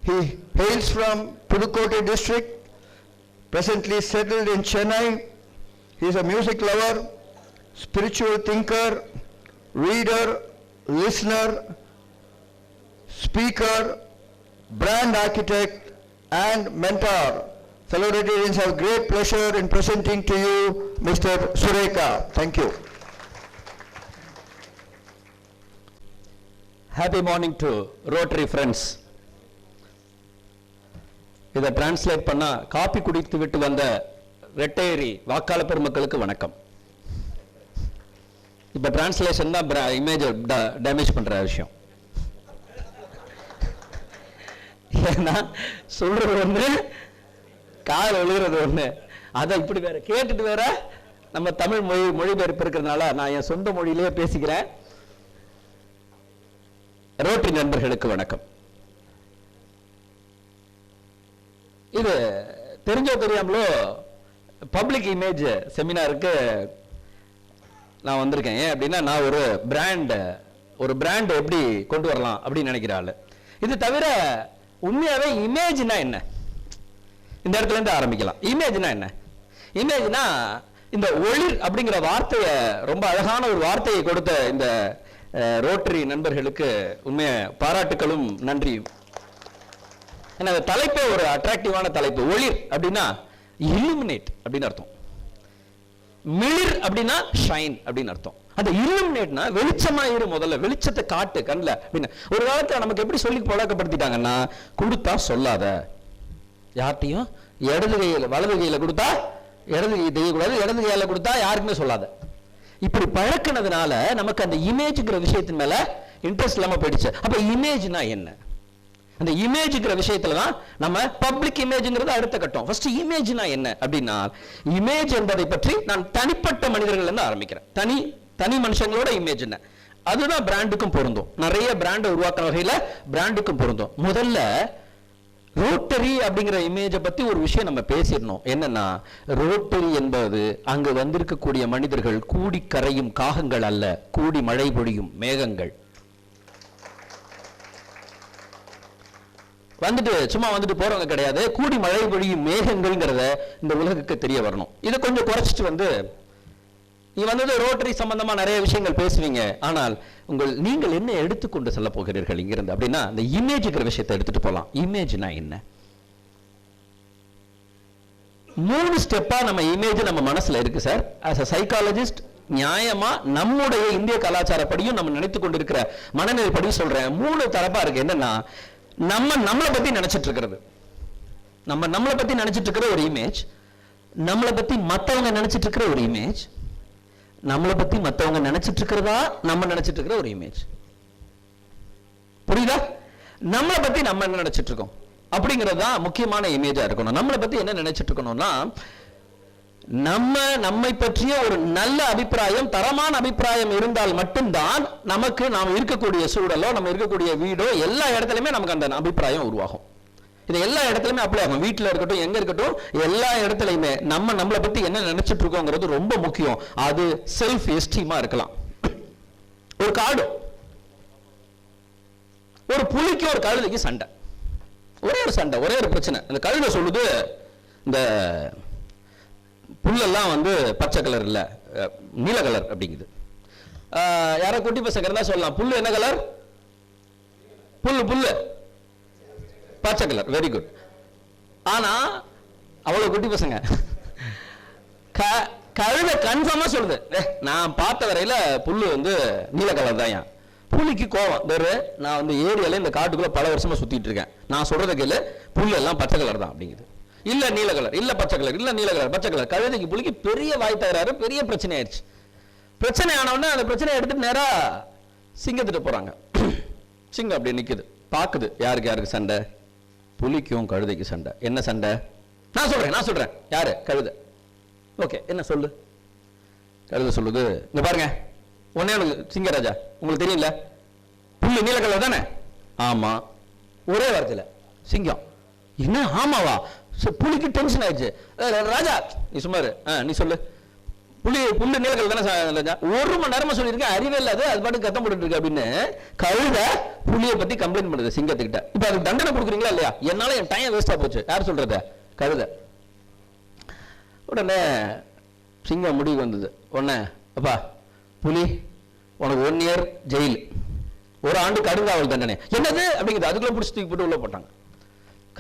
He hails from Pudukkottai district, presently settled in Chennai. He is a music lover, spiritual thinker, reader, listener, speaker, brand architect, and mentor. Fellow Rotarians, have great pleasure in presenting to you Mr. Sureka. Thank you. Happy morning to Rotary friends. இதை translate பண்ணா copy குடித்து விட்டு வந்த ரெட்டையரி வாக்காளர் பெருமக்களுக்கு வணக்கம். இப்ப translation தான் இமேஜ் டேமேஜ் பண்ற விஷயம். ஏன்னா சொல்றது ஒண்ணு, கால் எழுதுறது ஒண்ணு, அதை இப்படி வேற கேட்டுட்டு வேற நம்ம தமிழ் மொழிபெயர்ப்பு இருக்கிறதுனால நான் என் சொந்த மொழியிலேயே பேசிக்கிறேன். ரோட்டரி நண்பர்களுக்கு வணக்கம். இது தெரிஞ்சோ தெரியாமலோ பப்ளிக் இமேஜ் செமினாருக்கு நான் வந்திருக்கேன். ஏன் அப்படின்னா நான் ஒரு பிராண்ட் எப்படி கொண்டு வரலாம் அப்படின்னு நினைக்கிறாள். இது தவிர உண்மையாவே இமேஜ்னா என்ன, இந்த இடத்துல இருந்து ஆரம்பிக்கலாம். இமேஜ்னா என்ன? இமேஜ்னா இந்த ஒளிர் அப்படிங்கிற வார்த்தையை, ரொம்ப அழகான ஒரு வார்த்தையை கொடுத்த இந்த ரோட்டரி நண்பர்களுக்கு உண்மைய பாராட்டுகளும் நன்றியும். ஏன்னா தலைப்பே ஒரு அட்ராக்டிவான தலைப்பு. ஒளிர் அப்படின்னா இல்லுமினேட் அப்படின்னு அர்த்தம், மிளிர் அப்படின்னா ஷைன் அப்படின்னு அர்த்தம். அந்த இல்லுமினேட்னா வெளிச்சமா இரு, முதல்ல வெளிச்சத்தை காட்டு கண்ணில் அப்படின்னு. ஒரு காலத்துல நமக்கு எப்படி சொல்லி பழக்கப்படுத்திட்டாங்கன்னா, கொடுத்தா சொல்லாத, யார்ட்டையும் இடது கையில வலது கையில கொடுத்தா இடது கை தெரியக்கூடாது, இடது கையில கொடுத்தா யாருக்குமே சொல்லாத. இப்படி பழக்கினதுனால நமக்கு அந்த இமேஜ்ங்கிற விஷயத்தின் மேல இன்ட்ரெஸ்ட் இல்லாம போயிடுச்சு. அப்ப இமேஜ்னா என்ன? அந்த இமேஜ்ங்கிற விஷயத்துல தான் நம்ம பப்ளிக் இமேஜ்ங்கிறது அடுத்த கட்டம். ஃபர்ஸ்ட் இமேஜ்னா என்ன அப்படின்னா, இமேஜ் என்பதை பற்றி நான் தனிப்பட்ட மனிதர்கள் இருந்து ஆரம்பிக்கிறேன். தனி மனுஷங்களோட இமேஜ் என்ன, அதுதான் பிராண்டுக்கும் பொருந்தும். நிறைய பிராண்டை உருவாக்குற வகையில பிராண்டுக்கும் பொருந்தும். முதல்ல ரோட்டரி அப்படிங்கிற இமேஜை பத்தி ஒரு விஷயம் நம்ம பேசிடணும். என்னன்னா, ரோட்டரி என்பது அங்கு வந்திருக்கக்கூடிய மனிதர்கள் கூடி கரையும் காகங்கள் அல்ல, கூடி மழை பொழியும் மேகங்கள். சும்மா வந்துட்டு போறவங்க கிடையாது, கூடி மழை பொழியும் மேகங்கள்ங்கிறத இந்த உலகுக்கு தெரிய வரணும். இதை கொஞ்சம் குறைச்சிட்டு நீ வந்தது ரோட்டரி சம்பந்தமா நிறைய விஷயங்கள் பேசுவீங்க, ஆனால் நீங்கள் என்ன எடுத்துக்கொண்டு செல்ல போகிறீர்கள் இங்கிருந்து அப்படின்னா, இந்த இமேஜ்ங்கிற விஷயத்தை எடுத்துட்டு போலாம். இமேஜ்னா என்ன? 3 ஸ்டெப்பா நம்ம இமேஜ் நம்ம மனசுல இருக்கு சார். ஆஸ் அ சைக்காலஜிஸ்ட் நியாயமா நம்முடைய இந்திய கலாச்சாரப்படியும் நம்ம நினைத்து கொண்டிருக்கிற மனநிலைப்படியும் சொல்றேன். 3 தரப்பா இருக்கு. என்னன்னா, நம்மளை பத்தி நினைச்சிட்டு இருக்கிறது, நம்மளை பத்தி நினைச்சிட்டு இருக்கிற ஒரு இமேஜ், நம்மளை பத்தி மத்தவங்க நினைச்சிட்டு இருக்கிற ஒரு இமேஜ், நம்மளை பத்தி மத்தவங்க நினைச்சிட்டு இருக்கிறதா நம்ம நினைச்சிட்டு இருக்கிற ஒரு இமேஜ். புரியுதா? நம்மளை பத்தி நம்ம என்ன நினைச்சிட்டு இருக்கோம் அப்படிங்கிறது தான் முக்கியமான இமேஜா இருக்கணும். நம்மளை பத்தி என்ன நினைச்சிட்டு இருக்கணும்னா, நம்மை பற்றிய ஒரு நல்ல அபிப்பிராயம், தரமான அபிப்பிராயம் இருந்தால் மட்டும்தான் நமக்கு நாம் இருக்கக்கூடிய சூழலோ நம்ம இருக்கக்கூடிய வீடோ எல்லா இடத்துலயுமே நமக்கு அந்த அபிப்பிராயம் உருவாகும். இது எல்லா இடத்துலயுமே அப்ளை ஆகும். வீட்டில் இருக்கட்டும், எங்க இருக்கட்டும், எல்லா இடத்துலயுமே நம்மளை பத்தி என்ன நினைச்சிட்டு இருக்கோங்கிறது ரொம்ப முக்கியம். அது செல்ஃப் எஸ்டீமா இருக்கலாம். ஒரு காடு, ஒரு புலிக்கு ஒரு கழுதைக்கு சண்டை, ஒரே ஒரு சண்டை, ஒரே ஒரு பிரச்சனை. அந்த கழுதை சொல்லுது, இந்த புல்லெல்லாம் பச்சை கலர் இல்ல, நீல கலர் அப்படிங்குது. யாரோ குட்டி பசங்க இருந்தா சொல்லலாம், புல்லு என்ன கலர்? புல்லு பச்சை கலர். Very good. ஆனா அவ்வளவு குட்டி பசங்க கழுதை கன்ஃபார்மா சொல்லுது, நான் பார்த்த வரையில புல்லு நீல கலர் தான். புலிக்கு கோவம், நான் ஏரியால இந்த காட்டுக்குள்ள பல வருஷமா சுத்திட்டு இருக்கேன், நான் சொல்றத கேளு, புல்லு எல்லாம் பச்சை கலர் தான் அப்படிங்குது. இல்ல நீல கலர், இல்ல பச்சை கலர், இல்ல நீல கலர், பச்சை கலர். கழுதைக்கு புலிக்கு பெரிய வாய் தகராறு, பெரிய பிரச்சனை ஆயிடுச்சு. பிரச்சனை ஆனவுடனே அந்த பிரச்சனை எடுத்துட்டு நேரா சிங்கத்திட்டு போறாங்க. சிங்கம் அப்படி நிக்குது, பாக்குது, யாருக்கு சண்டை? புலிக்கும் கழுதைக்கு சண்டை. என்ன சண்டை? நான் சொல்றேன். யாரு? கழுதை. ஓகே, என்ன சொல்லு? கழுதை சொல்லுது, இங்க பாருங்க, ஒன்னே சிங்கராஜா, உங்களுக்கு தெரியல, புல்லு நீல கலர் தானே? ஆமா. ஒரே வார்த்தையில சிங்கம், என்ன ஆமாவா? புலிக்கு டென்ஷன் ஆயிடுச்சு. ராஜா நீ சும்மாரு, நீ சொல்லு, புல்லு நீலக்கலர் தானே. 1 மணி நேரமா சொல்லியிருக்கேன், அறிவே இல்லாது அது பாட்டு கத்தம் போட்டு இருக்கு அப்படின்னு கழுத புலியை பத்தி கம்ப்ளைண்ட் பண்ணுது சிங்கத்துக்கிட்ட. இப்ப அதுக்கு தண்டனை கொடுக்குறீங்களா இல்லையா? என்னால என் டைம் வேஸ்டா போச்சு. யார் சொல்றது? கழுத. உடனே சிங்கம் முடிவு வந்தது. உடனே அப்பா புலி உனக்கு 1 இயர் ஜெயில், 1 ஆண்டு கடுங்காவல் தண்டனை. என்னது அப்படிங்கிறது அதுக்குள்ள பிடிச்சி தூக்கி போட்டு உள்ள போட்டாங்க.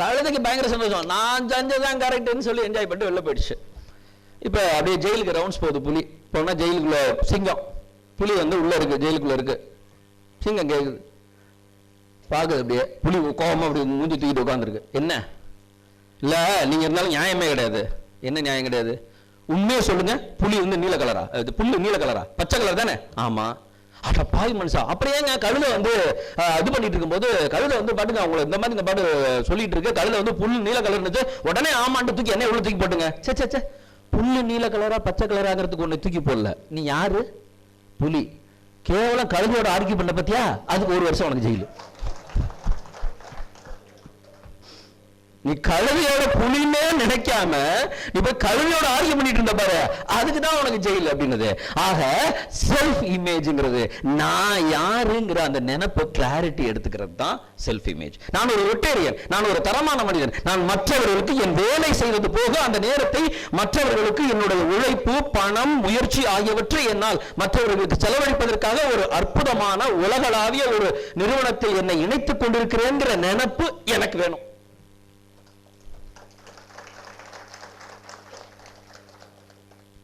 கழுதைக்கு பயங்கர சந்தோஷம், நான் செஞ்சதான் கரெக்ட்னு சொல்லி என்ஜாய் பண்ணிட்டு வெளில போயிடுச்சு. இப்ப அப்படியே ஜெயிலுக்கு ரவுண்ட்ஸ் போகுது புலி. போனா ஜெயிலுக்குள்ள சிங்கம், புலி உள்ள இருக்கு, ஜெயிலுக்குள்ள இருக்கு. சிங்கம் கேக்குது, பாக்குது, அப்படியே புலி கோபமா அப்படி மூஞ்சி தூக்கிட்டு உட்காந்துருக்கு. என்ன இல்ல நீங்க இருந்தாலும் நியாயமே கிடையாது. என்ன நியாயம் கிடையாது? உண்மையை சொல்லுங்க, புலி நீல கலரா, புல்லு நீல கலரா, பச்சை கலர் தானே? ஆமா. அட பாய் மனுஷா, அப்படியே கழுத இது பண்ணிட்டு இருக்கும்போது கழுத பாட்டுங்க அவங்களை இந்த மாதிரி இந்த பாட்டு சொல்லிட்டு இருக்கு. கழுத புல்லு நீல கலர்னு உடனே ஆமாண்டு தூக்கி என்ன உள்ள தூக்கி போட்டுங்க. சே புல்லு நீல கலரா பச்சை கலராங்கிறதுக்கு ஒண்ணு தூக்கி போடல. நீ யாரு? புலி. கேவலம் கழுதையோட ஆர்கியூ பண்ண பத்தியா? அதுக்கு 1 வருஷம் உனக்கு ஜெயிலு. நீ கழுதையோட புலினே நினைக்காம இப்ப கழுதையோட ஆர்கியூ பண்ணிட்டு இருந்த பாரு, அதுக்கு தான் உனக்கு ஜெயில் அப்படின்னது. ஆக செல்ஃப் இமேஜ்ங்கிறது நான் யாருங்கிற அந்த நினைப்பு கிளாரிட்டி எடுத்துக்கிறது தான் செல்ஃப் இமேஜ். நான் ஒரு ரொட்டேரியன், நான் ஒரு தரமான மனிதன், நான் மற்றவர்களுக்கு என் வேலை செய்வது போக அந்த நேரத்தை மற்றவர்களுக்கு என்னுடைய உழைப்பு, பணம், முயற்சி ஆகியவற்றை என்னால் மற்றவர்களுக்கு செலவழிப்பதற்காக ஒரு அற்புதமான உலகளாவிய ஒரு நிறுவனத்தில் என்னை இணைத்துக் கொண்டிருக்கிறேங்கிற நினைப்பு எனக்கு வேணும்.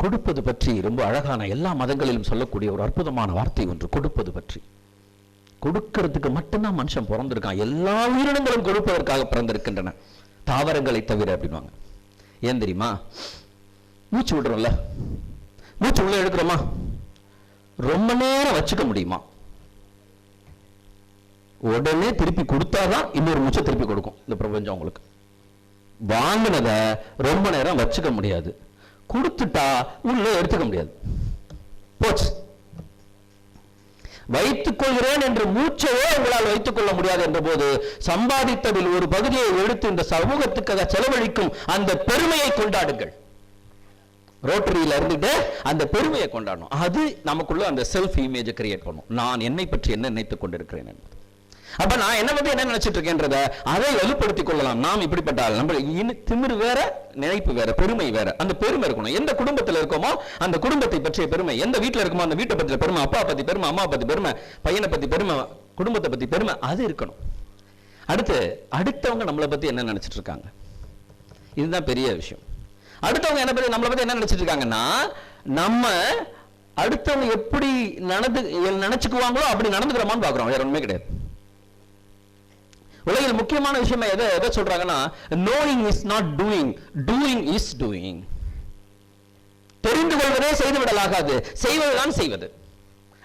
கொடுப்பது பற்றி ரொம்ப அழகான எல்லா மதங்களிலும் சொல்லக்கூடிய ஒரு அற்புதமான வார்த்தை ஒன்று, கொடுப்பது பற்றி. கொடுக்கிறதுக்கு மட்டும்தான் மனுஷன் பிறந்திருக்கான். எல்லா உயிரினங்களும் கொடுப்பதற்காக பிறந்திருக்கின்றன, தாவரங்களை தவிர அப்படின்வாங்க. ஏன் தெரியுமா? மூச்சு விடுறோம்ல, மூச்சு உள்ள எடுக்கிறோமா, ரொம்ப நேரம் வச்சுக்க முடியுமா? உடனே திருப்பி கொடுத்தாதான் இன்னொரு மூச்சை திருப்பி கொடுக்கும் இந்த பிரபஞ்சம். உங்களுக்கு வாங்கினதை ரொம்ப நேரம் வச்சுக்க முடியாது, கொடுத்துட்டா உள்ள எடுத்துக்க முடியாது, போச்சு. வைத்துக் கொள்கிறேன் என்று மூச்சையே உங்களால் வைத்துக் கொள்ள முடியாது என்ற போது சம்பாதித்ததில் ஒரு பகுதியை எடுத்து இந்த சமூகத்துக்காக செலவழிக்கும் அந்த பெருமையை கொண்டாடுங்கள். ரோட்டரியில இருந்துட்டு அந்த பெருமையை கொண்டாடணும். அது நமக்குள்ள அந்த செல்ஃப் இமேஜை கிரியேட் பண்ணும். நான் என்னை பற்றி என்ன நினைத்துக் கொண்டிருக்கிறேன் என்பது. அப்ப நான் என்ன பத்தி என்ன நினைச்சிட்டு இருக்கேன்றத அதை வலுப்படுத்திக் கொள்ளலாம். நாம் இப்படிப்பட்டால் நம்ம திமிரு வேற, நினைப்பு வேற, பெருமை வேற. அந்த பெருமை இருக்கணும். எந்த குடும்பத்தில் இருக்கோமோ அந்த குடும்பத்தை பற்றிய பெருமை, எந்த வீட்டில் இருக்குமோ அந்த வீட்டை பற்றிய பெருமை, அப்பா பத்தி பெருமை, அம்மா பத்தி பெருமை, பையனை பத்தி பெருமை, குடும்பத்தை பத்தி பெருமை, அது இருக்கணும். அடுத்தவங்க நம்மளை பத்தி என்ன நினைச்சிட்டு இருக்காங்க, இதுதான் பெரிய விஷயம். அடுத்தவங்க என்ன பத்தி நம்மளை பத்தி என்ன நினைச்சிட்டு இருக்காங்கன்னா, நம்ம அடுத்தவங்க எப்படி நினைச்சுக்குவாங்களோ அப்படி நடந்துக்கிறோமான்னு பாக்குறோம், வேற ஒண்ணுமே கிடையாது. உலகில் முக்கியமான விஷயம் எதை சொல்றாங்கன்னா, knowing is not doing, doing is doing. தெரிந்து கொள்வதே செய்துவிடலாகாது, செய்வதுதான் செய்வது.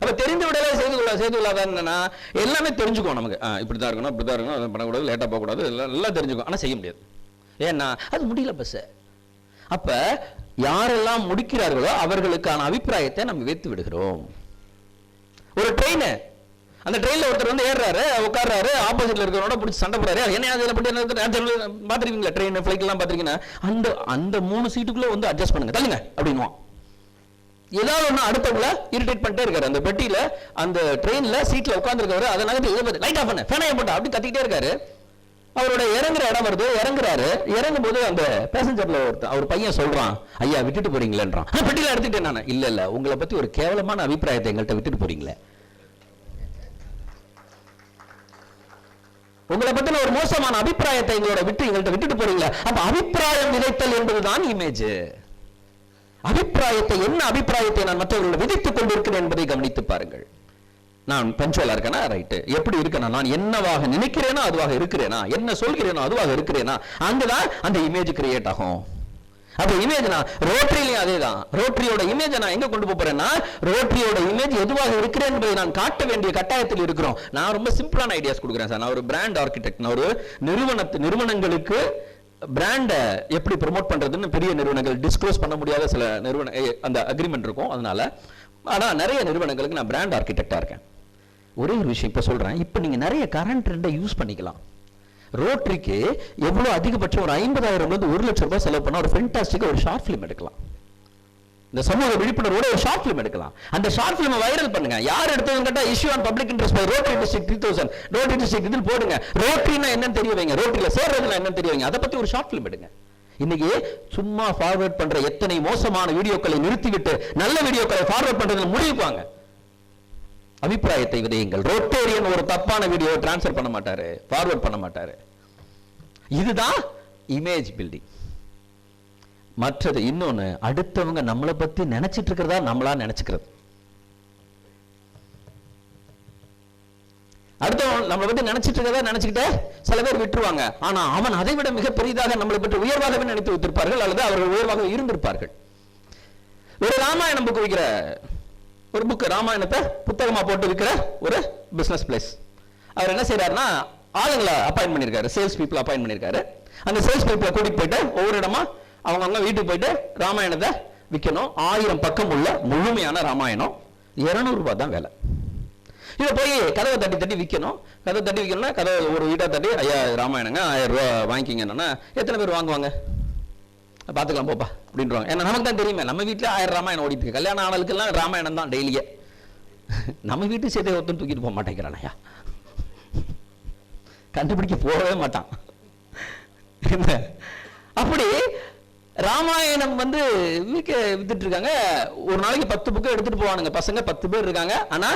அப்ப தெரிந்து விடலே செய்துவிடாதான் என்னன்னா, எல்லாமே தெரிஞ்சுக்கோ. நமக்கு இப்படிதான் இருக்கணும், அப்படிதான் இருக்கணும், பண்ணக்கூடாது, லேட்டா போக கூடாது, எல்லாம் தெரிஞ்சுக்கோ. ஆனா செய்ய முடியாது. ஏன்னா அது முடியல பஸ். அப்ப யாரெல்லாம் முடிக்கிறார்களோ அவர்களுக்கான அபிப்பிராயத்தை நம்ம வைத்து விடுகிறோம். ஒரு ட்ரெயின், அந்த ட்ரெயின்ல ஒருத்தர் ஏறாரு, உட்கார்றாரு, ஆப்போசிட்ல இருக்கிறவனோட பிடிச்சி சண்டை போறாரு. என்ன அதில் பாத்துருக்கீங்களா? ட்ரெயின் ஃபிளைட் எல்லாம் பாத்திருக்கீங்கன்னா அந்த 3 சீட்டுக்குள்ள அட்ஜஸ்ட் பண்ணுங்க, தள்ளுங்க அப்படின்னுவான். ஏதாவது ஒண்ணு அடுத்தவங்கள இரிட்டேட் பண்ணிட்டே இருக்காரு. அந்த பெட்டியில அந்த ட்ரெயின்ல சீட்ல உட்கார்ந்துருக்காரு, அதை நகர்த்தி லைட் ஆஃப் பண்ண, ஃபேனை போட்டா அப்படி கத்திக்கிட்டே இருக்காரு. அவரோட இறங்குற இடம் வருது, இறங்குறாரு. இறங்கும் போது அந்த பேசஞ்சர்ல அவர் பையன் சொல்றான், ஐயா விட்டுட்டு போறீங்களேன்றான். பெட்டியில எடுத்துட்டேன் நான். இல்ல உங்களை பத்தி ஒரு கேவலமான அபிப்பிராயத்தை எங்கள்கிட்ட விட்டுட்டு போறீங்களே, உங்களை பத்தின ஒரு மோசமான அபிப்பிராயத்தை எங்கள்கிட்ட விட்டுட்டு போறீங்களா? அப்ப அபிப்பிராயம் விதைத்தல் என்பதுதான் இமேஜ். அபிப்பிராயத்தை, என்ன அபிப்பிராயத்தை நான் மற்றவர்கள் விதைத்துக் கொண்டிருக்கிறேன் என்பதை கவனித்து பாருங்கள். நான் பஞ்சுவலா இருக்கேனா, ரைட்டு, எப்படி இருக்கேனா, நான் என்னவாக நினைக்கிறேனோ அதுவாக இருக்கிறேனா, என்ன சொல்கிறேனோ அதுவாக இருக்கிறேனா, அங்கதான் அந்த இமேஜ் கிரியேட் ஆகும். அப்ப இமேஜ் நான் ரோட்டரியிலையும் அதேதான். ரோட்டரியோட இமேஜ் நான் எங்க கொண்டு போறேன்னா, ரோட்டரியோட இமேஜ் எதுவாக இருக்கிறேன் என்பதை நான் காட்ட வேண்டிய கட்டாயத்தில் இருக்கிறோம். நான் ரொம்ப சிம்பிளான ஐடியாஸ் கொடுக்குறேன் சார். நான் ஒரு பிராண்ட் ஆர்கிடெக்ட். நான் ஒரு நிறுவனங்களுக்கு பிராண்ட எப்படி ப்ரமோட் பண்றதுன்னு பெரிய நிறுவனங்கள் டிஸ்க்ளோஸ் பண்ண முடியாத சில அந்த அக்ரிமெண்ட் இருக்கும். அதனால ஆனா நிறைய நிறுவனங்களுக்கு நான் பிராண்ட் ஆர்கிடெக்டா இருக்கேன். ஒரே ஒரு விஷயம் இப்ப சொல்றேன். இப்ப நீங்க நிறைய கரண்ட் ட்ரெண்டை யூஸ் பண்ணிக்கலாம். ரோட்டரிக்கு எவ்வளவு அதிகபட்சம் ஒரு 50,000 1 லட்சம் ரூபாய் செலவு பண்ணா ஒரு ஃபென்டாஸ்டிக்கா ஒரு ஷார்ட் பிலிம் எடுக்கலாம். இந்த சமூக விழிப்புணர்வோட ஒரு ஷார்ட் ஃபிலிம் எடுக்கலாம். அந்த ஷார்ட் ஃபிலிம் வைரல் பண்ணுங்க. யார் எடுத்ததுன்னு கேட்டா issue on public interest by Rotary district 3000 Rotary district இதில் போடுங்க. ரோட்டரினா என்னன்னு தெரிய வைங்க, ரோட்டரியில சேர்றதுனா என்னன்னு தெரிய வைங்க. அதை பத்தி ஒரு ஷார்ட் ஃபிலிம் எடுங்க. இன்னைக்கு சும்மா ஃபார்வர்ட் பண்ற எத்தனை மோசமான வீடியோக்களை நிறுத்திவிட்டு நல்ல வீடியோக்களை ஃபார்வர்ட் பண்றதுல முடிவுப்பாங்க. அபிப்பிராயத்தை விதையுங்கள். ரோட்டேரியன் ஒரு தப்பான வீடியோ டிரான்ஸ்ஃபர் பண்ண மாட்டாரு, ஃபார்வர்ட் பண்ண மாட்டாரு. இதுதான் இமேஜ் பில்டிங். மற்றது இன்னொன்னு, அடுத்தவங்க நம்மளை பத்தி நினைச்சிட்டு இருக்கிறதா நம்மளா நினைச்சுக்கிறது. அடுத்தவங்க நம்மளை பத்தி நினைச்சிட்டு இருக்கிறதா நினைச்சுக்கிட்டே சில பேர் விட்டுருவாங்க. ஆனா அவன் அதை விட மிக பெரிதாக நம்மளை பற்றி உயர்வாகவே நினைத்து வைத்திருப்பார்கள், அல்லது அவர்கள் உயர்வாக இருந்திருப்பார்கள். ஒரு ராமாயணம் புக் விற்கிற ஒரு புக், ராமாயணத்தை புத்தகமா போட்டு விற்கிற ஒரு பிசினஸ் பிளேஸ். அவர் என்ன செய்யறாருன்னா, ஆளுங்களை அப்பாயிண்ட் பண்ணிருக்காரு, சேல்ஸ் பீப்புள் அப்பாயிண்ட் பண்ணிருக்காரு. அந்த சேல்ஸ் பீப்புளை கூட்டிட்டு போயிட்டு ஒவ்வொரு இடமா அவங்க வீட்டுக்கு போயிட்டு ராமாயணத்தை விற்கணும். 1000 பக்கம் உள்ள முழுமையான ராமாயணம், 200 ரூபாய் தான் வேலை. இதை போய் கதவை தட்டி தட்டி விற்கணும். கதவை தட்டி விற்கணும்னா கதவை ஒரு வீட்டை தட்டி, ஐயா ராமாயணங்க 1000 ரூபா வாங்கிக்கிங்கன்னா எத்தனை பேர் வாங்குவாங்க? பார்த்துக்கலாம் போப்பா அப்படின்றாங்க. ஏன்னா நமக்கு தான் தெரியுமே, நம்ம வீட்டில் 1000 ராமாயணம் ஓடிட்டு இருக்கு. கல்யாணம் ஆனதுக்கெல்லாம் ராமாயணம் தான் டெய்லியே. நம்ம வீட்டு சேர்த்து ஒருத்தன் தூக்கிட்டு போக மாட்டேங்கிறான் ஐயா, கண்டுபிடிக்க போகவே மாட்டான். அப்படி ராமாயணம் வித்துட்டு இருக்காங்க. ஒரு நாளைக்கு 10 புக்கு எடுத்துட்டு போவானுங்க பசங்க. 10 பேர் இருக்காங்க, ஆனா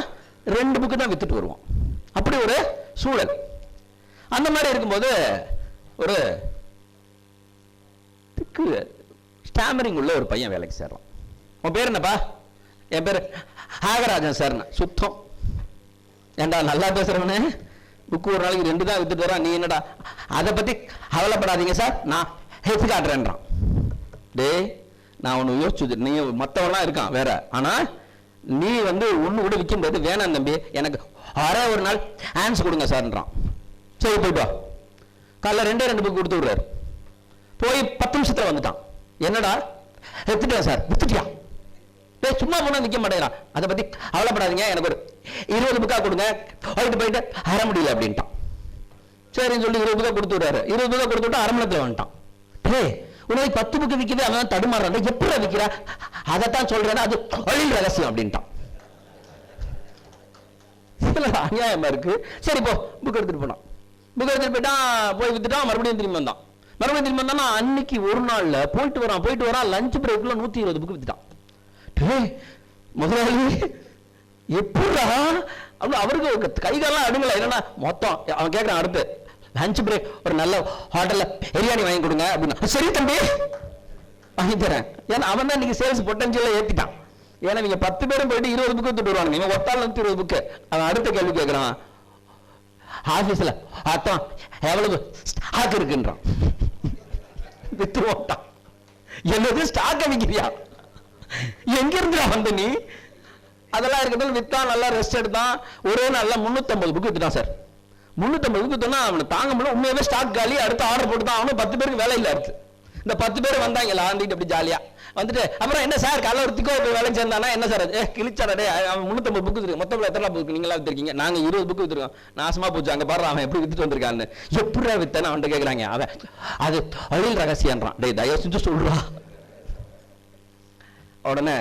2 புக்கு தான் வித்துட்டு வருவோம். அப்படி ஒரு சூழல். அந்த மாதிரி இருக்கும்போது ஒரு ஸ்டாமரிங் உள்ள ஒரு பையன் வேலைக்கு சேர்றான். உன் பேர் என்னப்பா? என் பேர் ஆகராஜன் சார். சுத்தம் ஏண்டா நல்லா பேசுறவனே, புக்கு ஒரு நாளைக்கு 2 தான் வித்துட்டு வரான், நீ என்னடா? அதை பத்தி கவலைப்படாதீங்க சார், நான் ஹெல்த் காட்டுறேன்றான். டேய், நான் ஒன்று யோசிச்சு, நீ மற்றவெல்லாம் இருக்கான் வேற, ஆனா நீ ஒன்று கூட விற்க முடியாது. வேணாம் தம்பி, எனக்கு ஒரு நாள் ஆன்ஸ் கொடுங்க சார்ன்றான். சரி போயிட்டு வா. காலைல 2 புக்கு கொடுத்து விடுறாரு. போய் 10 நிமிஷத்துல வந்துட்டான். என்னடா வித்துட்டேன் சார்? வித்துட்டியா? சும்மா போனா விற்க மாட்டேங்கிறான். அதை பத்தி கவலைப்படாதீங்க, எனக்கு ஒரு 20 புக்கா கொடுங்க, போயிட்டு அற முடியல அப்படின்ட்டான். சரின்னு சொல்லி 20 புக்கா கொடுத்து விடுறாரு. 20 புக்கா கொடுத்து விட்டு 1/2 மணி நேரத்தில் வந்துட்டான். உனக்கு 10 புக்கு விற்கிது, அவன் தடுமாறான். எப்படி விற்கிற? அதைத்தான் சொல்றேன், அது தொழில் ரகசியம் அப்படின்ட்டான். அநியாயமா இருக்கு. சரி போ, புக் எடுத்துட்டு போனான். புக் எடுத்துட்டு போயிட்டான், போய் வித்துட்டான். மறுபடியும் திரும்பி வந்தான். அன்னைக்கு ஒரு நாள்ல போயிட்டு வரான் லஞ்ச் பிரேக்ல 120 புக்கு வித்துட்டான். முதலாளி எப்படா? அவருக்கு கைகாலாம் அடுங்கல. என்னன்னா மொத்தம் அவன் கேட்கறான், அடுத்து லஞ்ச் பிரேக் ஒரு நல்ல ஹோட்டல்ல பிரியாணி வாங்கி கொடுங்க அப்படின்னா. சரி தம்பி வாங்கி தரேன். ஏன்னா அவன் தான் இன்னைக்கு சேல்ஸ் பொட்டன்ஷியல ஏத்திட்டான். ஏன்னா நீங்க 10 பேரும் போயிட்டு 20 புக்கு வித்துட்டு வருவாங்க, இவன் ஒத்தாள் 120 புக்கு. அவன் அடுத்த கேள்வி கேட்கறான், ஆபீஸ்ல அத்தான் எவ்வளவு ஸ்டாக் இருக்குன்றான். வித்து ஓட்டான். என்னது ஸ்டாக் விற்கிறியா? எங்க இருந்துடா வந்த நீ? அதெல்லாம் இருக்கிறது வித்தான், நல்லா ரெஸ்ட் எடுத்தான். ஒரே நாள்ல 350 புக்கு வித்துட்டான் சார். 350 புக்கு வித்தோம்னா அவனை தாங்க முடியல. உண்மையாவே ஸ்டாக் காலி. அடுத்த ஆர்டர் போட்டு தான் அவனும் 10 பேருக்கு வேலை இல்லை. அடுத்து இந்த 10 பேர் வந்தாங்க ஆண்டிட்டு அப்படி ஜாலியா வந்துட்டு, அப்புறம் என்ன சார் காலைல ஒரு திக்கோ வேலைக்கு சேர்ந்தானா? என்ன சார் கிழிச்சாடே, அவன் 350 புக்கு வித்துருக்கு. மொத்தம் எத்தனை புக்கு நீங்களா வித்துருக்கீங்க? நாங்க 20 புக்கு வித்துருக்கோம். நாசமா போச்சு, அங்க பாரு அவன் எப்படி வித்துட்டு வந்திருக்கான்னு. எப்படி வித்தன அவன்கிட்ட கேட்கறாங்க. அவன் அது தொழில் ரகசியன்றான். டேய் தயவு செஞ்சு சொல்றா. உடனே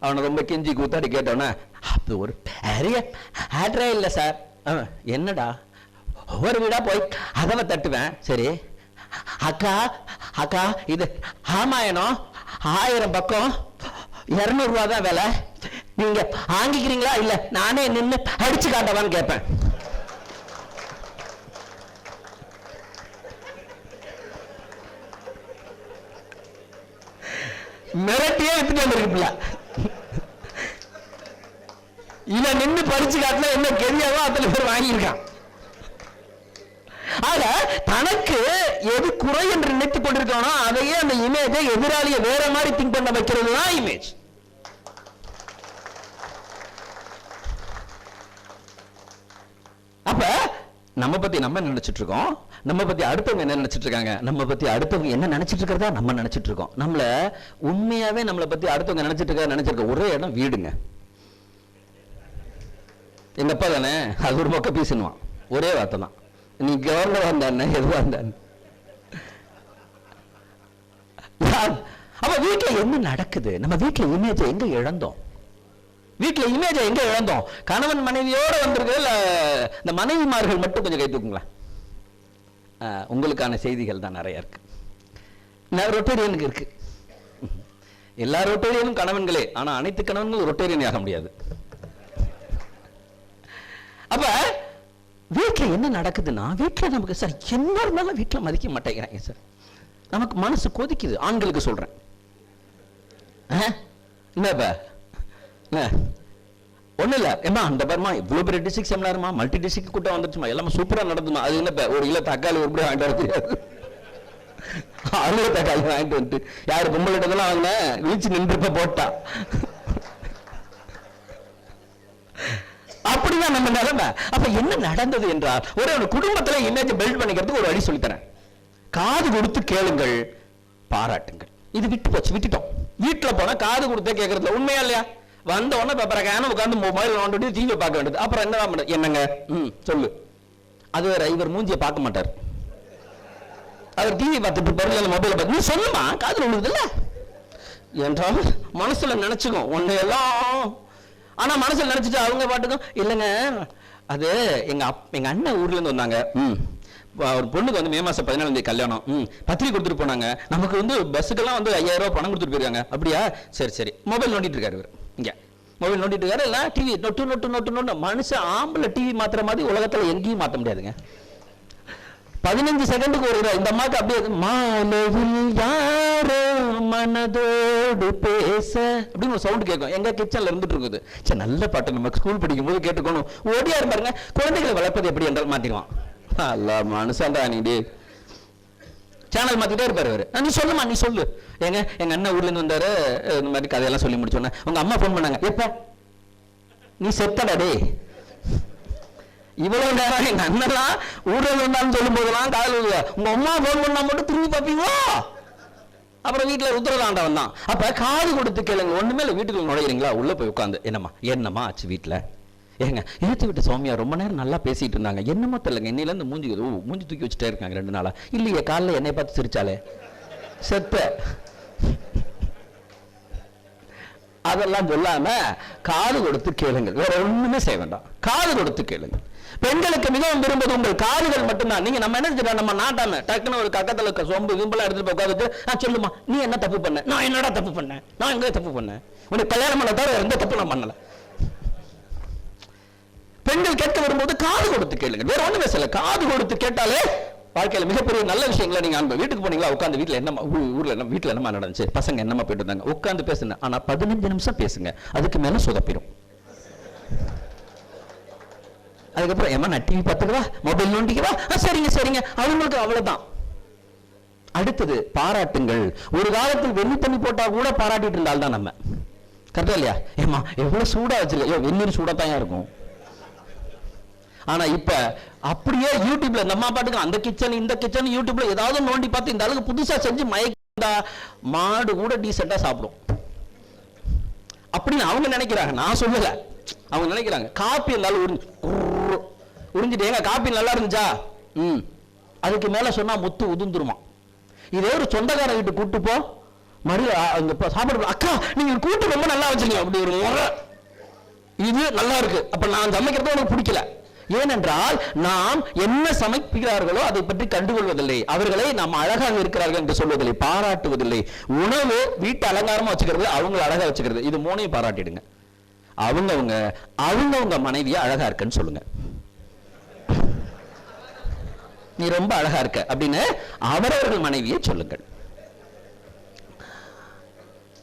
அவனை ரொம்ப கெஞ்சி கூத்தாடி கேட்டவன, அது ஒரு பெரிய ஆட்ரே இல்லை சார். என்னடா? ஒவ்வொரு வீடா போய் கதவை தட்டுவேன். சரி அக்கா அக்கா, இது ராமாயணம் 1000 பக்கம் 200 ரூபா தான் வேலை, நீங்க வாங்கிக்கிறீங்களா? இல்ல நானே நின்று அடிச்சு காட்டவான்னு கேட்பேன். மிரட்டியே வித்துட்டு வந்திருக்குல்ல. இவன் நின்று படிச்சு காட்டினா என்ன கெரியாவோ அத்தனை பேர் வாங்கியிருக்கான். ஆக தனக்கு எது குறை என்று நினைத்துக் கொண்டிருக்கானோ அதையே அந்த இமேஜை எதிராளியை வேற மாதிரி திங்க் பண்ண வைக்கிறது தான் இமேஜ். அப்ப நம்ம பத்தி நம்ம நினைச்சிட்டு இருக்கோம், நம்ம பத்தி அடுத்தவங்க என்ன நினைச்சிட்டு இருக்காங்க, நம்ம பத்தி அடுத்தவங்க என்ன நினைச்சிட்டு இருக்கிறதா நம்ம நினைச்சிட்டு இருக்கோம். நம்மள உண்மையாவே நம்மளை பத்தி அடுத்தவங்க நினைச்சிருக்க ஒரே இடம் வீடுங்க. எங்க அப்பா தானே, அது ஒரு பக்கம் பேசணுவான். ஒரே வார்த்தை தான், நீ கவர்னர் வந்தானே எதுவா இருந்தான். அப்ப வீட்டுல என்ன நடக்குது? நம்ம வீட்டுல இமேஜ் எங்க இழந்தோம்? வீட்டுல இமேஜ் எங்க இழந்தோம்? கணவன் மனைவியோட வந்திருக்கு. இந்த மனைவிமார்கள் மட்டும் கொஞ்சம் கை தூக்குங்களேன். உங்களுக்கான செய்திகள் தான் நிறைய இருக்கு. ரொட்டேரியனுக்கு இருக்கு. எல்லா ரொட்டேரியனும் கணவன்களே, ஆனா அனைத்து கணவன்களும் ரொட்டேரியன் ஆக முடியாது. அப்ப வீட்டுல என்ன நடக்குதுன்னா, வீட்டுல நமக்கு சார் என்ன இருந்தாலும் வீட்டுல மதிக்க மாட்டேங்கிறாங்க சார். நமக்கு மனசு கொதிக்குது. ஆண்களுக்கு சொல்றேன். ஒண்ணு இல்ல ஏமா, அந்த பாருமா இவ்வளவு பெரிய டிஸ்ட்ரிக்ட் செமினாருமா, மல்டி டிஸ்ட்ரிக்ட் கூட்டம் வந்துச்சுமா, எல்லாமே சூப்பரா நடந்துமா. அது என்ன ஒரு கிலோ தக்காளி ஒரு வாங்கிட்டு வர தெரியாது. 6 தக்காளி வாங்கிட்டு வந்துட்டு யாரு பொம்பளைட்டதெல்லாம் வாங்கின வீச்சு நின்று போட்டா. அப்படிதான் நம்ம நிலைமை. அப்ப என்ன நடந்தது என்றால், ஒரு குடும்பத்துல இமேஜ் பில்ட் பண்ணிக்கிறதுக்கு ஒரு வழி சொல்லித்தரேன். காது கொடுத்து கேளுங்கள், பாராட்டுங்கள். இது விட்டு போச்சு, விட்டுட்டோம். வீட்டுல போனா காது கொடுத்தே கேட்கறதுல உண்மையா இல்லையா? வந்த உடனே பேப்பரை உட்காந்து மொபைல் நோண்டி டிவி பார்க்க வேண்டியது. அப்புறம் என்னதான் பண்ண, என்னங்க சொல்லு. அது வேற, இவர் மூஞ்சியை பார்க்க மாட்டார். அவர் டிவி பார்த்துட்டு பாருங்க, மொபைல பார்த்து நீ சொல்லுமா, காதுல விழுது இல்ல என்றால் மனசுல நினைச்சுக்கும் ஒன்னு எல்லாம். ஆனா மனசுல நினைச்சிட்டு அவங்க பாட்டுக்கும் இல்லைங்க, அது எங்க அண்ணன் ஊர்ல இருந்து வந்தாங்க. ஒரு பொண்ணுக்கு வந்து மே மாசம் 14 கல்யாணம். பத்திரிக்கை கொடுத்துட்டு போனாங்க. நமக்கு வந்து பஸ்ஸுக்கெல்லாம் வந்து 5000 ரூபாய் பணம் கொடுத்துட்டு போயிருக்காங்க. அப்படியா, சரி சரி. மொபைல் நோண்டிட்டு இருக்காரு இவர். இங்க மொபைல் நோண்டிட்டு இருக்காரு. இல்ல டிவி நொட்டு நொட்டு நொட்டு நொட்டு. மனுஷன் ஆம்பளை டிவி மாத்திர மாதிரி உலகத்துல எங்கேயும் மாத்த முடியாதுங்க. 15 செகண்டுக்கு ஒரு இந்த அம்மாக்கு அப்படியே மாலையில் யாரோ மனதோடு பேச அப்படின்னு ஒரு சவுண்ட் கேட்கும். எங்க கிச்சன்ல இருந்துட்டு இருக்குது. சரி, நல்ல பாட்டு நம்ம ஸ்கூல் படிக்கும் போது கேட்டுக்கணும். ஓடியா இருப்பாருங்க. குழந்தைகளை வளர்ப்பது எப்படி என்றால் மாத்திடுவான். அல்ல மனுஷன்டா நீ. சேனல் மாத்திட்டே இருப்பாரு அவரு. நீ சொல்லுமா, நீ சொல்லு. எங்க அண்ணன் ஊர்ல இருந்து வந்தாரு, இந்த மாதிரி கதையெல்லாம் சொல்லி முடிச்சோன்னே உங்க அம்மா போன் பண்ணாங்க. எப்ப நீ செத்தடா டே. இவ்வளவு நேரம் எங்க அண்ணெல்லாம் ஊர்ல இருந்தாலும் சொல்லும் போதெல்லாம் காதல் உங்க அம்மா போன் பண்ணா மட்டும் திரும்பி பார்ப்பீங்களா? அப்புறம் வீட்டுல ருத்ரதாண்டவன் தான். அப்ப காது கொடுத்து கேளுங்க. ஒண்ணுமே இல்லை, வீட்டுக்குள்ள நுழையிறீங்களா, உள்ள போய் உட்காந்து என்னம்மா ஆச்சு வீட்டுல? ஏங்க ஏத்து விட்டு சௌமியா ரொம்ப நேரம் நல்லா பேசிட்டு இருந்தாங்க. என்னமோ தெரியலங்க, இன்னையில இருந்து மூஞ்சி தூக்கி வச்சுட்டே இருக்காங்க 2 நாளா. இல்லையே, காலைல என்னை பார்த்து சிரிச்சாலே செத்த. அதெல்லாம் சொல்லாம காது கொடுத்து கேளுங்க. வேற ஒண்ணுமே செய்ய வேண்டாம், காது கொடுத்து கேளுங்க. பெண்களுக்கு மிகவும் விரும்புவது உங்கள் காதுகள் மட்டும்தான். நீங்க நம்ம என்ன நம்ம நாட்டாம டக்குன்னு ஒரு கக்கத்துல சொம்பு விம்பலா எடுத்துட்டு உட்காந்துட்டு சொல்லுமா, நீ என்ன தப்பு பண்ண? நான் என்னடா தப்பு பண்ணேன்? நான் எங்க தப்பு பண்ணேன்? உனக்கு கல்யாணம் பண்ண தவிர எந்த தப்பு நான் பண்ணல. பெண்கள் கேட்க வரும்போது காது கொடுத்து கேளுங்க. வேற ஒண்ணு பேசல, காது கொடுத்து கேட்டாலே வாழ்க்கையில மிகப்பெரிய நல்ல விஷயங்களை நீங்க அனுபவம். வீட்டுக்கு போனீங்களா, உட்காந்து வீட்டுல என்ன ஊர்ல என்ன வீட்டுல என்னமா நடந்துச்சு, பசங்க என்னமா போயிட்டு இருந்தாங்க, உட்காந்து பேசுங்க. ஆனா 15 நிமிஷம் பேசுங்க, அதுக்கு மேல சொதப்பிடும். அதுக்கப்புறம் ஏமா நான் டிவி பார்த்துக்கவா, மொபைல் நோண்டிக்கவா, சரிங்க அவங்களுக்கு அவ்வளவுதான். அடுத்தது பாராட்டுங்கள். ஒரு காலத்தில் வெள்ளி தண்ணி போட்டா கூட பாராட்டிட்டு இருந்தால் தான் நம்ம. கரெக்டா இல்லையா? ஏமா எவ்வளவு சூடா வச்சிருக்க, வெந்நீர் சூடா தான் இருக்கும். ஆனா இப்ப அப்படியே யூடியூப்ல நம்ம பாட்டுக்கு அந்த கிச்சன் இந்த கிச்சன் யூடியூப்ல ஏதாவது நோண்டி பார்த்து இந்த அளவுக்கு புதுசா செஞ்சு மயக்கா மாடு கூட டீசெண்டா சாப்பிடும் அப்படின்னு அவங்க நினைக்கிறாங்க. நான் சொல்லல, அவங்க நினைக்கிறாங்க. காப்பி இருந்தாலும் உறிஞ்சிட்டு ஏங்க காப்பி நல்லா இருந்துச்சா, அதுக்கு மேல சொன்னா முத்து உதிர்ந்துருமா. இதே ஒரு சொந்தக்கார வீட்டு கூட்டு போ, மறுபடியும் சாப்பிட அக்கா நீங்க கூட்டு ரொம்ப நல்லா வச்சிருக்கீங்க அப்படி ஒரு முறை, இது நல்லா இருக்கு. அப்ப நான் சமைக்கிறது உனக்கு பிடிக்கல. ஏனென்றால் நாம் என்ன சமைக்கிறார்களோ அதை பற்றி கண்டுகொள்வதில்லை. அவர்களை நாம் அழகாக இருக்கிறார்கள் என்று சொல்வதில்லை, பாராட்டுவதில்லை. உணவு வீட்டு அலங்காரமா வச்சுக்கிறது, அவங்க அழகா வச்சுக்கிறது, இது 3ஐயும் பாராட்டிடுங்க. அவங்க மனைவியா அழகா இருக்குன்னு சொல்லுங்க. நீ ரொம்ப அழகா இருக்க அப்படின்னு அவரவர்கள் மனைவியை சொல்லுங்கள்.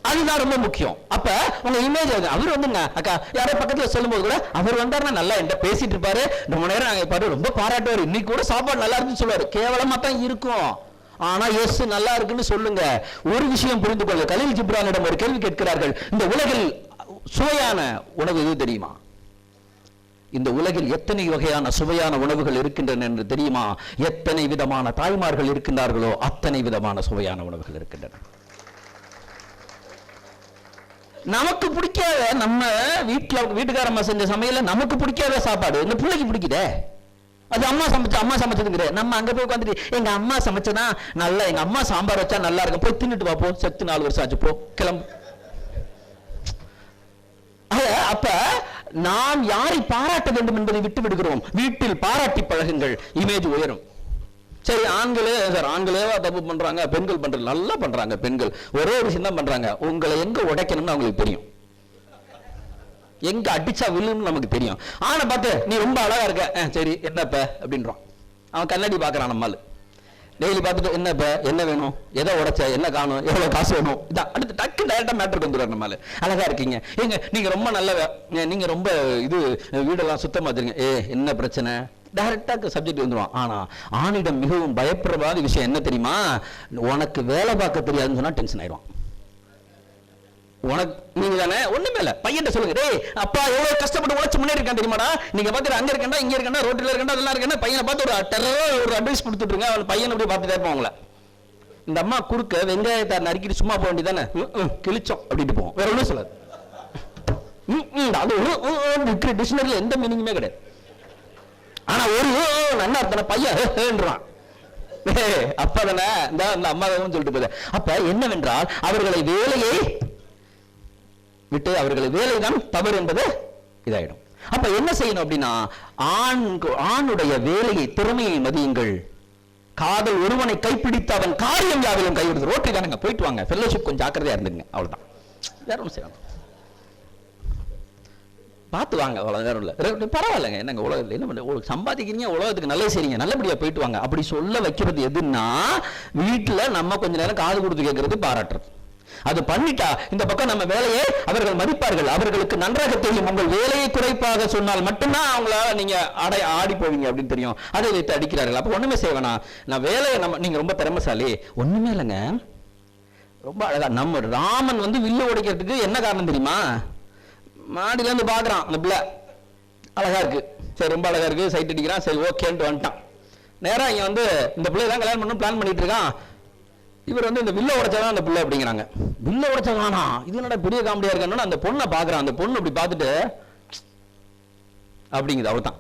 அதுதான் ரொம்ப முக்கியம். அப்ப உங்க இமேஜ் அவர் வந்துங்க அக்கா யாரோ பக்கத்துல சொல்லும் போது கூட அவர் வந்தாருன்னா நல்லா என்கிட்ட பேசிட்டு இருப்பாரு, ரொம்ப நேரம் நாங்க பாரு ரொம்ப பாராட்டுவாரு, இன்னைக்கு கூட சாப்பாடு நல்லா இருக்குன்னு சொல்லுவாரு. கேவலமா தான் இருக்கும், ஆனா எஸ் நல்லா இருக்குன்னு சொல்லுங்க. ஒரு விஷயம் புரிந்து கொள்ள, கலீல் ஜிப்ரானிடம் ஒரு கேள்வி கேட்கிறார்கள். இந்த உலகில் சுவையான உணவு எது தெரியுமா? இந்த உலகில் எத்தனை வகையான சுவையான உணவுகள் இருக்கின்றன என்று தெரியுமா? எத்தனை விதமான தாய்மார்கள் இருக்கின்றார்களோ அத்தனை விதமான சுவையான உணவுகள் இருக்கின்றன. நமக்கு பிடிக்காத, நம்ம வீட்டுக்காரம்மா செஞ்ச சமையல நமக்கு பிடிக்காத சாப்பாடு இந்த பிள்ளைக்கு பிடிக்குதே, அது அம்மா சமைச்சதுங்கிற. நம்ம அங்க போய் உட்காந்துட்டு எங்க அம்மா சமைச்சனா நல்லா, எங்க அம்மா சாம்பார் வச்சா நல்லா இருக்கும், போய் தின்னுட்டு வா போ, செத்து 4 வருஷம் ஆச்சு, போ கிளம்பு. அப்ப நாம் யாரை பாராட்ட வேண்டும் என்பதை விட்டு விடுகிறோம். வீட்டில் பாராட்டி பழகுங்கள், இமேஜ் உயரும். சரி, ஆண்களே தப்பு பண்றாங்க, பெண்கள் பண்றது நல்லா பண்றாங்க. பெண்கள் ஒரே விஷயம் தான் பண்றாங்க, உங்களை எங்க உடைக்கணும்னு அவங்களுக்கு தெரியும், எங்க அடிச்சா விழுன்னு நமக்கு தெரியும். ஆனா பார்த்து நீ ரொம்ப அழகா இருக்க, சரி என்னப்ப அப்படின்றான். அவன் கண்ணாடி பாக்குறான், நம்மால் டெய்லி பார்த்துட்டு என்னப்ப, என்ன வேணும், எதை உடைச்ச, என்ன காணும், எவ்வளவு காசு வேணும், இதான் அடுத்து டக்கு டைரக்டா மேட்டருக்கு வந்துடுவார். நம்மால் அழகா இருக்கீங்க, நீங்க ரொம்ப நல்ல, நீங்க ரொம்ப இது வீடெல்லாம் சுத்தமா வச்சிருங்க, என்ன பிரச்சனை, டைரக்டா சப்ஜெக்ட் வந்துடும். ஆனா ஆணிடம் மிகவும் பயப்படுறவாத விஷயம் என்ன தெரியுமா, உனக்கு வேலை பார்க்க தெரியாதுன்னு சொன்னா டென்ஷன் ஆயிடுவான். உனக்கு நீங்க தானே ஒண்ணுமே இல்ல, பையன் சொல்லுங்க, டேய் அப்பா எவ்வளவு கஷ்டப்பட்டு உழைச்சு முன்னேறி இருக்கான் தெரியுமாடா, நீங்க பாத்துட்டு அங்க இருக்கா இங்க இருக்கா ரோட்ல இருக்கா அதெல்லாம் இருக்கா, பையனை பார்த்து ஒரு டெரர் ஒரு அட்வைஸ் கொடுத்துட்டுருங்க. அவன் பையன் அப்படி பார்த்துட்டே இருப்பான் அவங்கள. இந்த அம்மா குறுக்க வெங்காயத்தை நறுக்கிட்டு சும்மா போக வேண்டியதானே, கிழிச்சோம் அப்படின்ட்டு போவோம், வேற ஒன்றும் சொல்லாது. அது டிக்ஷனரியில் எந்த மீனிங்குமே கிடையாது. ஆனா ஒரு நல்லா இருந்தா பையன் அப்பா தானே இந்த அம்மா சொல்லிட்டு போகுது. அப்ப என்னவென்றால் அவர்களை வேலையை விட்டு, அவர்களை வேலைதான் தவறு என்பது இதாயிடும். அப்ப என்ன செய்யணும் அப்படின்னா, ஆணுடைய வேலையை, திறமையை மதியுங்கள். காதல் ஒருவனை கைப்பிடித்து அவன் காரியம் யாவிலும் கைவிடுது. ரோட்டரி தானுங்க, போயிட்டு வாங்க, ஃபெல்லோஷிப் கொஞ்சம் ஜாக்கிரதையா இருந்துங்க, அவ்வளவுதான், வேற ஒன்றும் செய்யணும், பார்த்து வாங்க, அவ்வளவு வேற இல்லை, பரவாயில்லைங்க, என்னங்க உலகத்தில் என்ன பண்ண சம்பாதிக்கிறீங்க, உலகத்துக்கு நல்லது செய்றீங்க, நல்லபடியா போயிட்டு வாங்க. அப்படி சொல்ல வைக்கிறது எதுன்னா, வீட்டுல நம்ம கொஞ்ச நேரம் காது கொடுத்து கேட்கறது, பாராட்டுறது. அது பண்ணிட்டா இந்த பக்கம் நம்ம வேலையை அவர்கள் மதிப்பார்கள், அவர்களுக்கு நன்றாக தெரியும். உங்கள் வேலையை குறைப்பாக சொன்னால் மட்டும்தான் அவங்கள நீங்க ஆடி போவீங்க அப்படின்னு தெரியும். அதை வைத்து அடிக்கிறார்கள். அப்ப ஒண்ணுமே செய்வேனா, நான் வேலையை நீங்க ரொம்ப திறமைசாலி, ஒண்ணுமே இல்லைங்க, ரொம்ப அழகா. நம்ம ராமன் வில்லு உடைக்கிறதுக்கு என்ன காரணம் தெரியுமா, மாடியில இருந்து பாக்குறான், அந்த பிள்ளை அழகா இருக்கு, சரி ரொம்ப அழகா இருக்கு, சைட் அடிக்கிறான், சரி ஓகேன்ட்டு வந்துட்டான். நேரா இங்க இந்த பிள்ளை தான் கல்யாணம் பண்ணணும் பிளான் பண்ணிட்டு இருக்கான். இவர் இந்த வில்ல உடைச்சதான் அந்த பிள்ளை அப்படிங்கிறாங்க. வில்ல உடைச்சதானா, இது என்னடா பெரிய காமெடியா இருக்கான்னு அந்த பொண்ணை பாக்குறான். அந்த பொண்ணு அப்படி பார்த்துட்டு அப்படிங்குது, அவ்வளவுதான்.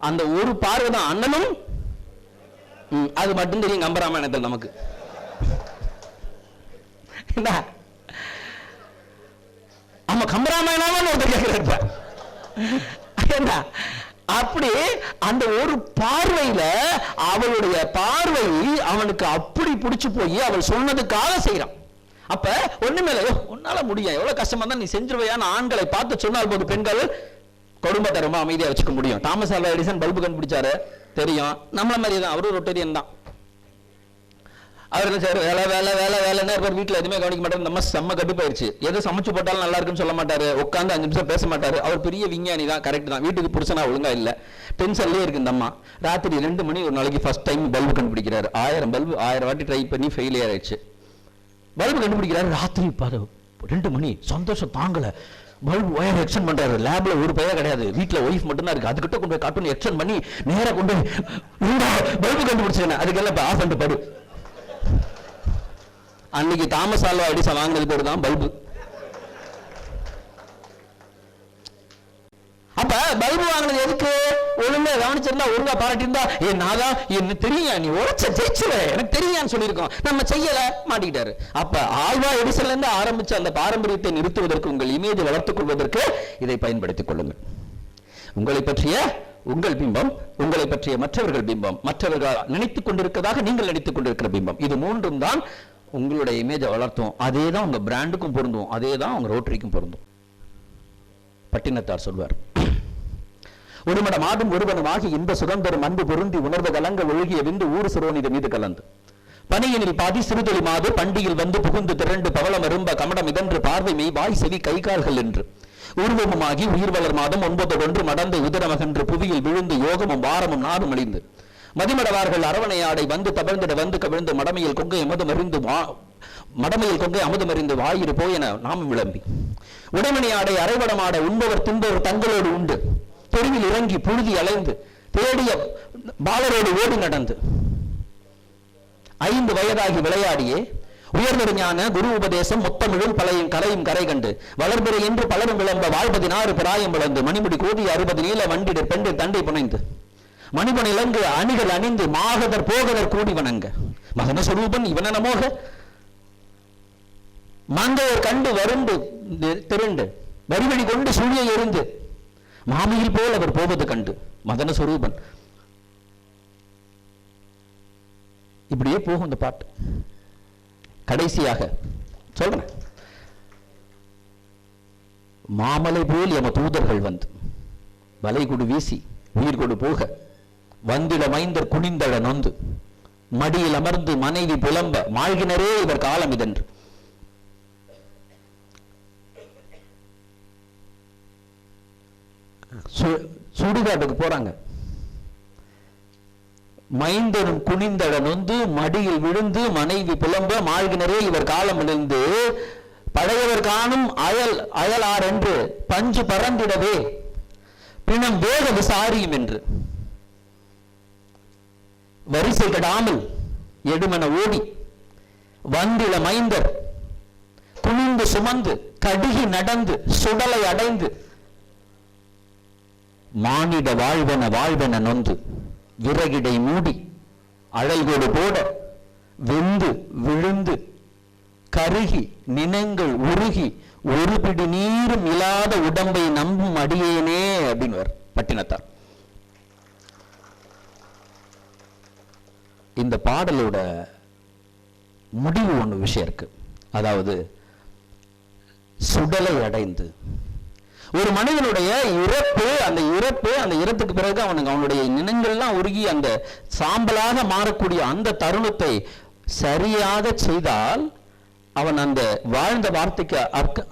அந்த ஒரு பார்வை தான் அண்ணனும், அது மட்டும் தெரியும் கம்பராமாயணத்தில் நமக்கு. ஆமா, கம்பராமாயணம் ஒருத்தர் கேட்கிறார் என்ன, அப்படி அந்த ஒரு பார்வையில அவளுடைய பார்வை அவனுக்கு அப்படி பிடிச்சு போய் அவள் சொன்னதுக்காக செய்யறான். அப்ப ஒண்ணுமே உன்னால முடியும், எவ்வளவு கஷ்டமா தான் நீ செஞ்சிருவையான ஆண்களை பார்த்து சொன்னால் போது பெண்கள் குடும்பத்தை ரொம்ப அமைதியா வச்சுக்க முடியும். தாமஸ் ஆல்வா எடிசன் பல்பு கண்டுபிடிச்சாரு தெரியும், நம்மள மாதிரி தான், அவரும் ரொட்டேரியன் தான். அவர்கள் சரி வேலை வேலை வேலை வேலைன்னு இருப்பார், வீட்டில் எதுவுமே கவனிக்க மாட்டார். நம்ம செம்ம கடுப்பாயிருச்சு, எதை சமைச்சு போட்டாலும் நல்லா இருக்குன்னு சொல்ல மாட்டாரு, உட்காந்து 5 நிமிஷம் பேச மாட்டாரு. அவர் பெரிய விஞ்ஞானி தான், கரெக்ட் தான், வீட்டுக்கு புருஷனா ஒழுங்கா இல்ல, டென்ஷன்லேயே இருக்கு இந்த அம்மா. ராத்திரி 2 மணி ஒரு நாளைக்கு ஃபர்ஸ்ட் டைம் பல்பு கண்டுபிடிக்கிறாரு. 1000 பல்பு 1000 வாட்டி ட்ரை பண்ணி ஃபெயிலியர் ஆயிடுச்சு. பல்பு கண்டுபிடிக்கிறாரு, ராத்திரி 2 மணி, சந்தோஷம் தாங்கல, பல்பு ஒயர் எக்ஸ்டெண்ட் பண்றாரு. லேப்ல ஒரு பையன் கிடையாது, வீட்டுல ஒய்ஃப் மட்டும் தான் இருக்கு. அதுக்கிட்ட கொண்டு போய் கார்ட்டூன் எக்ஸ்டெண்ட் பண்ணி நேரா கொண்டு பல்பு கண்டுபிடிச்சேன். அதுக்கெல்லாம் ஆஃப் பண்ணிட்டு படு. அன்னைக்கு தாமஸ் ஆல்வா எடிசன் வாங்கினது பேரு தான் பல்பு. அப்ப பல்பு வாங்கினது எதுக்கு, ஒழுங்கா கவனிச்சிருந்தா, ஒழுங்கா பாராட்டியிருந்தா, நாதான் என்ன தெரியும், நீ உழைச்ச ஜெயிச்சுவ, எனக்கு தெரியான்னு சொல்லியிருக்கோம். நம்ம செய்யல, மாட்டிக்கிட்டாரு. அப்ப ஆல்வா எடிசன்ல இருந்து ஆரம்பிச்ச அந்த பாரம்பரியத்தை நிறுத்துவதற்கு, உங்கள் இமேஜ் வளர்த்துக் கொள்வதற்கு இதை பயன்படுத்திக் கொள்ளுங்கள். உங்களை பற்றிய உங்கள் பிம்பம், உங்களை பற்றிய மற்றவர்கள் பிம்பம், மற்றவர்கள் நினைத்துக் கொண்டிருக்கிறதாக நீங்கள் நினைத்துக் கொண்டிருக்கிற பிம்பம், இது மூன்றும் தான் உங்களுடைய இமேஜை வளர்த்தும். அதே தான் உங்க பிராண்டுக்கும் பொருந்தும், அதே தான் உங்க ரோட்டரிக்கும் பொருந்தும். பட்டினத்தார் சொல்வார், ஒருமடம் ஆடும் ஒருவனமாகி இன்ப சுதந்திரம் அன்பு பொருந்தி உணர்வு கலங்க ஒழுகிய விந்து ஊறு சிறுவனித மீது கலந்து பனியனில் பாதி சிறுதொலி மாது பண்டியில் புகுந்து திரண்டு பவளம் அரும்ப கமடம் இதன்று பார்வை மெய் வாய் செவி கை கால்கள் என்று உருவமுமாகி உயிர் வளர் மாதம் 9 மடந்தை உதரமகன்று புவியில் விழுந்து யோகமும் வாரமும் நாடும் அழிந்து மதிமடவார்கள் அரவணை ஆடை தவழ்ந்திட கவிழ்ந்து மடமையில் கொங்கை அமுதமறிந்து வாயிறு போயென நாமும் விளம்பி உடைமணி ஆடை அரைவடமாட உண்பவர் தின்பவர் தங்களோடு உண்டு தெருவில் இறங்கி புழுதி அலைந்து தேடிய பாலரோடு ஓடி நடந்து 5 வயதாகி விளையாடியே உயர்ந்த ஞான குரு உபதேசம் மொத்தமிழும் பழையும் கரையும் கரை கண்டு வளர்பிறை என்று பலரும் விளம்ப வாழ்பதினாறு பிராயம் விளந்து மணிமுடி கோதி 60 நீல வண்டிடர் பெண்டில் தண்டை புனைந்து மணிபன் இலங்கு அணிகள் அணிந்து மாகதர் போகதர் கூடி வணங்க மகன சுரூபன் இவன நமோக மங்கையர் கண்டு வருண்டு திரண்டு வரிவழி கொண்டு சுழியை எறிந்து மாமையில் போல் அவர் போவது கண்டு மதன சுரூபன். இப்படியே போகும் இந்த பாட்டு. கடைசியாக சொல்றேன், மாமலை போல் எம தூதர்கள் வந்து வலைகுடு வீசி உயிர் கொடு போக வந்திட மைந்தர் குனிந்தட நொந்து மடியில் அமர்ந்து மனைவி புலம்ப மாழ்கினரே இவர் காலம் இதென்று. சுடுகாட்டுக்கு போறாங்க. மைந்தரும் குனிந்தட நொந்து மடியில் விழுந்து மனைவி புலம்ப மாழ்கினரே இவர் காலம் இழந்து பழையவர் காணும் அயலார் என்று பஞ்சு பறந்திடவே பிணம் வேக விசாரியும் என்று வரிசை கடாமல் எடுமன ஓடி வந்தில மைந்தர் குனிந்து சுமந்து கடுகி நடந்து சுடலை அடைந்து மானிட வாழ்வென நொந்து விறகிடை மூடி அழல்கோடு போட வெந்து விழுந்து கருகி நினங்கள் உருகி ஒரு பிடி நீரும் இல்லாத உடம்பை நம்பும் அடியேனே அப்படின்னு பட்டினத்தார். இந்த பாடலோட முடிவு ஒன்று விஷயம் இருக்கு. அதாவது சுடலை அடைந்து ஒரு மனிதனுடைய இறப்பு, அந்த இறப்புக்கு பிறகு அவனுடைய நினங்கள்லாம் உருகி அந்த சாம்பலாக மாறக்கூடிய அந்த தருணத்தை சரியாக செய்தால் அவன் அந்த வாழ்ந்த வார்த்தைக்கு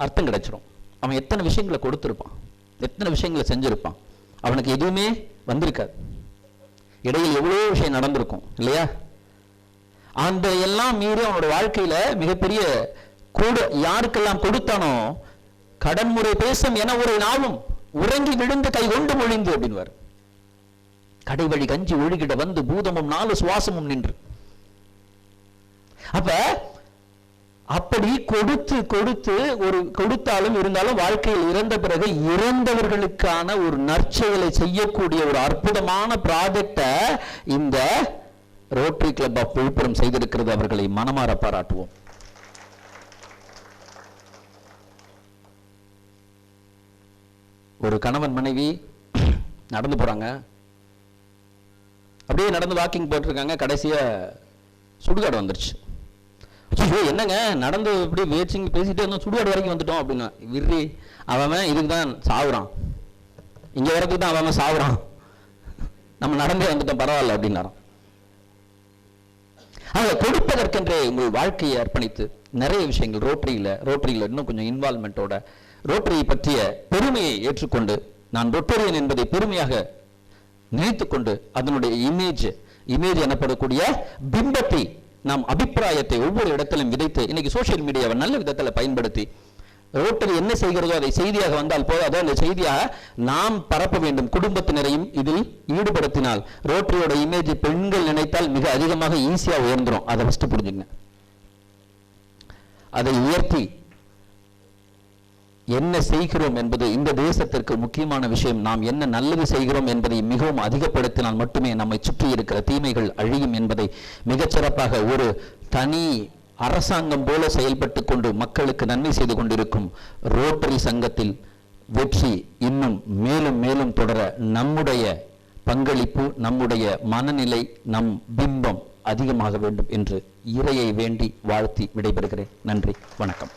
அர்த்தம் கிடைச்சிடும். அவன் எத்தனை விஷயங்களை கொடுத்திருப்பான், எத்தனை விஷயங்களை செஞ்சிருப்பான், அவனுக்கு எதுவுமே வந்திருக்காது. இடையில் எவ்வளோ விஷயம் நடந்திருக்கும் இல்லையா? அந்த எல்லாம் மீறி அவனோட வாழ்க்கையில மிகப்பெரிய யாருக்கெல்லாம் கொடுத்தானோ கடன்முறை பேசும் என ஒரு நாளும் உறங்கி விழுந்து கை கொண்டு மொழிந்து அப்படின்வார். கடைவழி கஞ்சி ஒழுகிட வந்து பூதமும் 4 சுவாசமும் நின்று. அப்ப அப்படி கொடுத்து கொடுத்து ஒரு கொடுத்தாலும் இருந்தாலும் வாழ்க்கையில் இறந்த பிறகு இறந்தவர்களுக்கான ஒரு நற்செயலை செய்யக்கூடிய ஒரு அற்புதமான ப்ராஜெக்டை இந்த ரோட்டரி கிளப் ஆஃப் விழுப்புரம் செய்திருக்கிறது. அவர்களை மனமாற பாராட்டுவோம். ஒரு கணவன் மனைவி நடந்து போறாங்க, அப்படியே நடந்து வாக்கிங் போயிட்டு இருக்காங்க. கடைசியா சுடுகாடு வந்துருச்சு. என்னங்க நடந்து இப்படி பேசிட்டே இருந்தோம், சுடுகாடு வரைக்கும் வந்துட்டோம் அப்படின்னா, விரி அவன் இதுக்கு தான் சாவுறான், இங்க வரைக்கும் தான் அவன் சாவுறான், நம்ம நடந்தே வந்துட்டோம் பரவாயில்ல அப்படின்னாராம். அவங்க கொடுப்பதற்கென்றே உங்கள் வாழ்க்கையை அர்ப்பணித்து நிறைய விஷயங்கள் ரோட்டரியில இன்னும் கொஞ்சம் இன்வால்மெண்டோட ரோட்டரியை பற்றிய பெருமையை ஏற்றுக்கொண்டு நான் ரொட்டரியன் என்பதை பெருமையாக நினைத்துக்கொண்டு அதனுடைய இமேஜ் எனப்படக்கூடிய பிம்பத்தை நாம் அபிப்பிராயத்தை ஒவ்வொரு இடத்திலும் விதைத்து இன்னைக்கு சோசியல் மீடியாவை நல்ல விதத்தில் பயன்படுத்தி ரோட்டரி என்ன செய்கிறதோ அதை செய்தியாக வந்தால் போதாதோ அந்த செய்தியாக நாம் பரப்ப வேண்டும். குடும்பத்தினரையும் இதில் ஈடுபடுத்தினால் ரோட்டரியோட இமேஜ் பெண்கள் நினைத்தால் மிக அதிகமாக ஈஸியா உயர்ந்துடும். அதை ஃபர்ஸ்ட் புரிஞ்சுங்க. அதை உயர்த்தி என்ன செய்கிறோம் என்பது இந்த தேசத்திற்கு முக்கியமான விஷயம். நாம் என்ன நல்லது செய்கிறோம் என்பதை மிகவும் அதிகப்படுத்தினால் மட்டுமே நம்மை சுற்றி இருக்கிற தீமைகள் அழியும் என்பதை மிகச்சிறப்பாக ஒரு தனி அரசாங்கம் போல செயல்பட்டு கொண்டு மக்களுக்கு நன்மை செய்து கொண்டிருக்கும் ரோட்டரி சங்கத்தில் வெற்றி இன்னும் மேலும் மேலும் தொடர நம்முடைய பங்களிப்பு, நம்முடைய மனநிலை, நம் பிம்பம் அதிகமாக வேண்டும் என்று இறையை வேண்டி வாழ்த்தி விடைபெறுகிறேன். நன்றி, வணக்கம்.